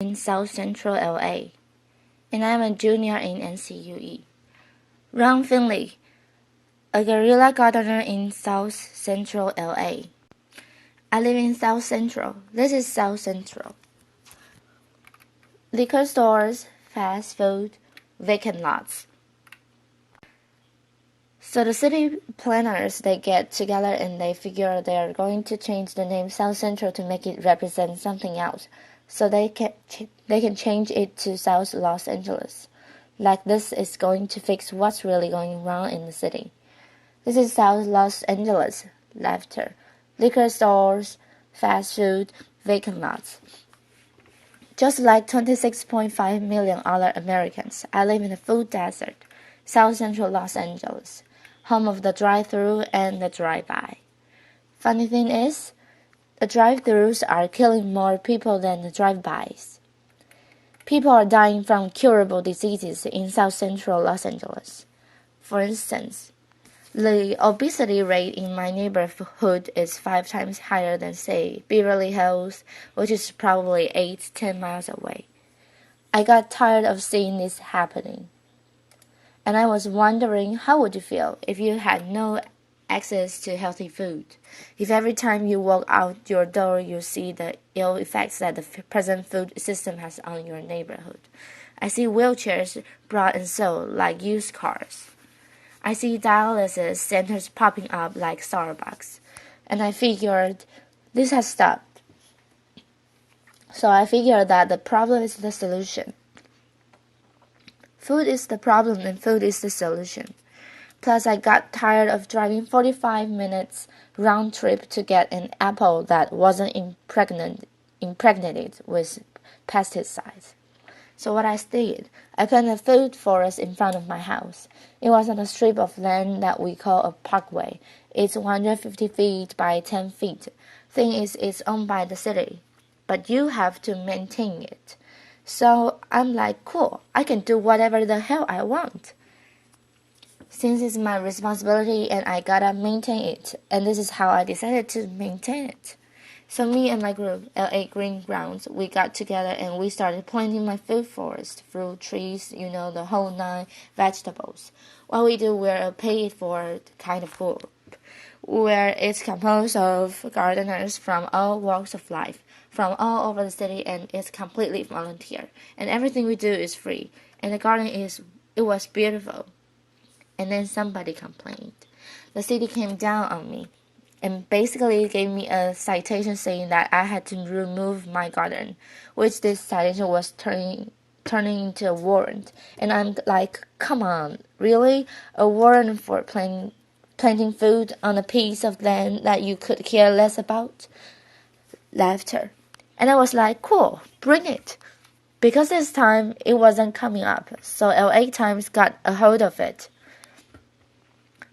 in South Central LA, and I'm a junior in NCUE. Ron Finley, a guerrilla gardener in South Central LA. I live in South Central. This is South Central. Liquor stores, fast food, vacant lots. So the city planners, they get together and they figure they're going to change the name South Central to make it represent something else. So they can change it to South Los Angeles. Like this is going to fix what's really going wrong in the city. This is South Los Angeles. Laughter. Liquor stores, fast food, vacant lots. Just like 26.5 million other Americans, I live in the food desert, South Central Los Angeles, home of the drive-thru and the drive-by. Funny thing is, the drive-thrus are killing more people than the drive-bys. People are dying from curable diseases in South Central Los Angeles. For instance, the obesity rate in my neighborhood is 5 times higher than, say, Beverly Hills, which is probably 8-10 miles away. I got tired of seeing this happening. And I was wondering, how would you feel if you had no access to healthy food? If every time you walk out your door you see the ill effects that the present food system has on your neighborhood. I see wheelchairs brought and sold like used cars. I see dialysis centers popping up like Starbucks. And I figured this has stopped. So I figured that the problem is the solution. Food is the problem and food is the solution. Plus, I got tired of driving 45 minutes round trip to get an apple that wasn't impregnated with pesticides. So what I did, I planted a food forest in front of my house. It was on a strip of land that we call a parkway. It's 150 feet by 10 feet. Thing is, it's owned by the city, but you have to maintain it. So I'm like, cool, I can do whatever the hell I want. Since it's my responsibility and I gotta maintain it, and this is how I decided to maintain it. So me and my group, LA Green Grounds, we got together and we started planting my food forest, fruit trees, the whole 9, vegetables. What we do, we're a paid-for kind of group, where it's composed of gardeners from all walks of life, from all over the city, and it's completely volunteer. And everything we do is free. And the garden it was beautiful. And then somebody complained. The city came down on me and basically gave me a citation saying that I had to remove my garden, which this citation was turning into a warrant. And I'm like, come on, really? A warrant for planting food on a piece of land that you could care less about? Laughter. And I was like, cool, bring it. Because this time it wasn't coming up, so LA Times got a hold of it.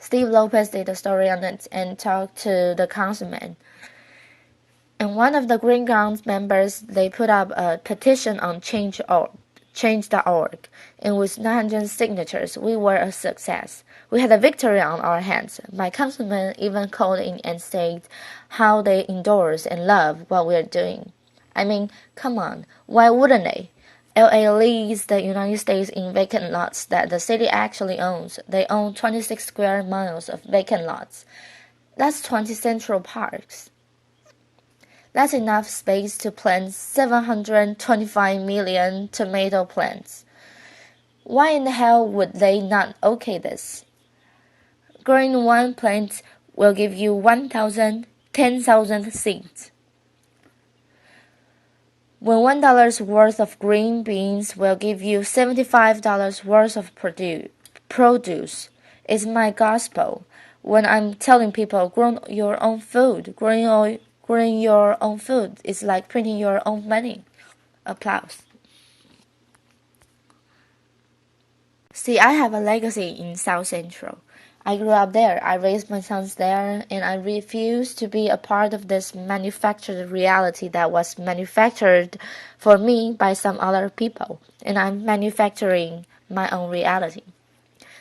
Steve Lopez did a story on it and talked to the councilman. And one of the Green Grounds members, they put up a petition on change.org. And with 900 signatures, we were a success. We had a victory on our hands. My councilman even called in and said how they endorse and love what we're doing. I mean, come on, why wouldn't they? LA leads the United States in vacant lots that the city actually owns. They own 26 square miles of vacant lots. That's 20 Central Parks. That's enough space to plant 725 million tomato plants. Why in the hell would they not okay this? Growing one plant will give you 10,000 seeds. When $1 worth of green beans will give you $75 worth of produce, it's my gospel. When I'm telling people, grow your own food, growing your own food is like printing your own money. Applause. See, I have a legacy in South Central. I grew up there, I raised my sons there, and I refuse to be a part of this manufactured reality that was manufactured for me by some other people, and I'm manufacturing my own reality.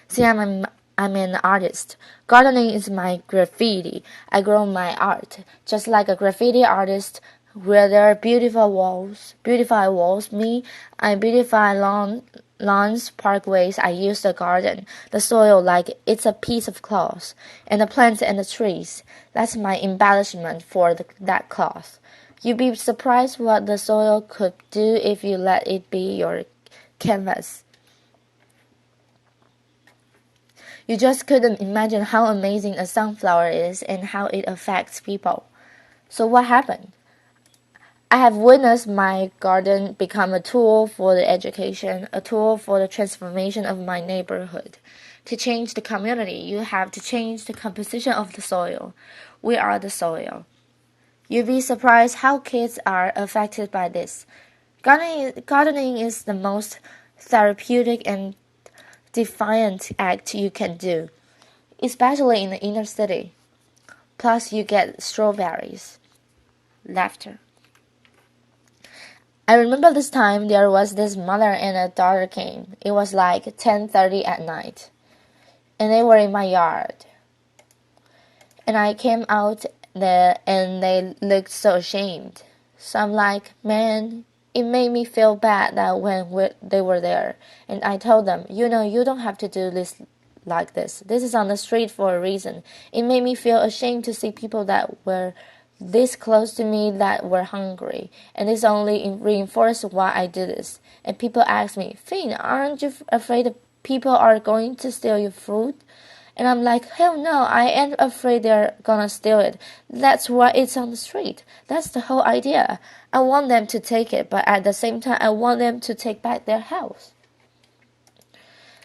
See, I'm an artist. Gardening is my graffiti. I grow my art, just like a graffiti artist where there are beautiful walls. Me, I beautify lawns, parkways. I use the garden, the soil like it's a piece of cloth, and the plants and the trees. That's my embellishment for that cloth. You'd be surprised what the soil could do if you let it be your canvas. You just couldn't imagine how amazing a sunflower is and how it affects people. So what happened? I have witnessed my garden become a tool for the education, a tool for the transformation of my neighborhood. To change the community, you have to change the composition of the soil. We are the soil. You'd be surprised how kids are affected by this. Gardening is the most therapeutic and defiant act you can do, especially in the inner city. Plus, you get strawberries. Laughter. I remember this time there was this mother and a daughter came. It was like 10:30 at night, and they were in my yard. And I came out there, and they looked so ashamed. So I'm like, man, it made me feel bad that when they were there. And I told them, you don't have to do this like this. This is on the street for a reason. It made me feel ashamed to see people that were this close to me that were hungry, and this only reinforced why I did this. And people ask me, Finn, aren't you afraid that people are going to steal your food? And I'm like, hell no, I ain't afraid they're gonna steal it. That's why it's on the street. That's the whole idea. I want them to take it, but at the same time, I want them to take back their house.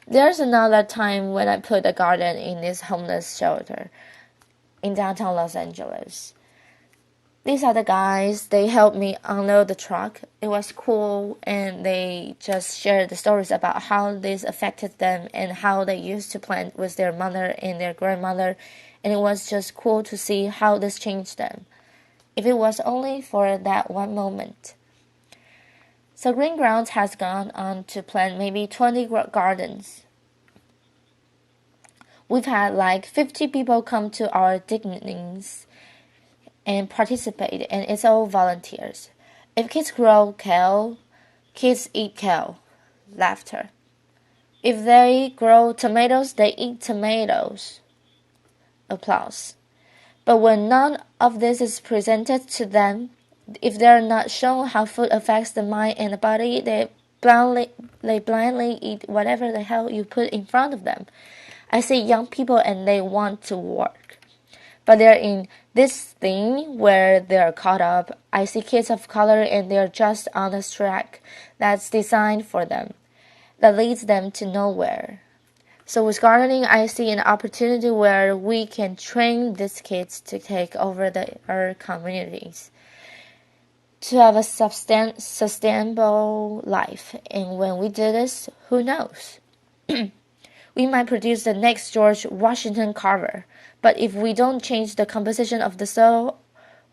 There's another time when I put a garden in this homeless shelter in downtown Los Angeles. These are the guys, they helped me unload the truck. It was cool, and they just shared the stories about how this affected them and how they used to plant with their mother and their grandmother, and it was just cool to see how this changed them, if it was only for that one moment. So Green Grounds has gone on to plant maybe 20 gardens. We've had like 50 people come to our dignings and participate, and it's all volunteers. If kids grow kale, kids eat kale. Laughter. If they grow tomatoes, they eat tomatoes. Applause. But when none of this is presented to them, if they're not shown how food affects the mind and the body, they blindly eat whatever the hell you put in front of them. I see young people and they want to work, but they're in this thing where they're caught up. I see kids of color and they're just on a track that's designed for them, that leads them to nowhere. So with gardening, I see an opportunity where we can train these kids to take over our communities, to have a sustainable life. And when we do this, who knows? We might produce the next George Washington Carver. But if we don't change the composition of the soil,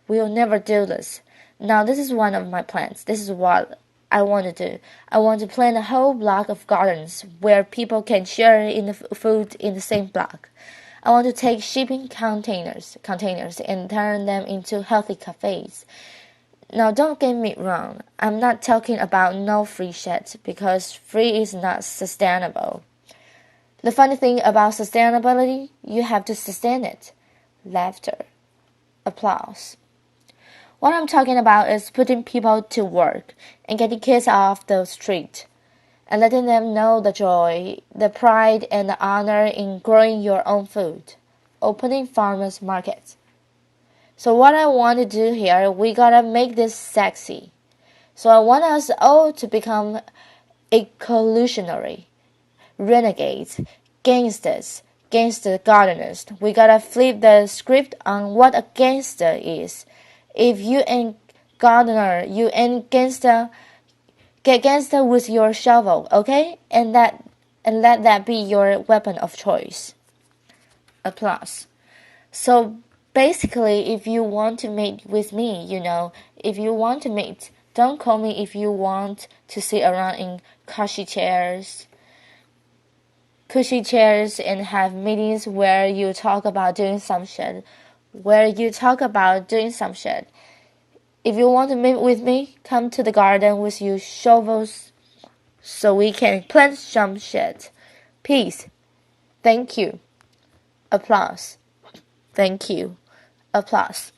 we'll never do this. Now, this is one of my plans. This is what I want to do. I want to plant a whole block of gardens where people can share in the food in the same block. I want to take shipping containers and turn them into healthy cafes. Now, don't get me wrong. I'm not talking about no free shit, because free is not sustainable. The funny thing about sustainability, you have to sustain it. Laughter. Applause. What I'm talking about is putting people to work and getting kids off the street and letting them know the joy, the pride, and the honor in growing your own food. Opening farmers markets. So what I want to do here, we gotta make this sexy. So I want us all to become evolutionary. Renegades, gangsters, gangster gardeners. We gotta flip the script on what a gangster is. If you ain't gardener, you ain't gangster. Get gangster with your shovel, okay? And let that be your weapon of choice. Applause. So basically, if you want to meet with me, if you want to meet, don't call me if you want to sit around in cushy chairs and have meetings where you talk about doing some shit. If you want to meet with me, come to the garden with your shovels so we can plant some shit. Peace. Thank you. Applause. Thank you. Applause.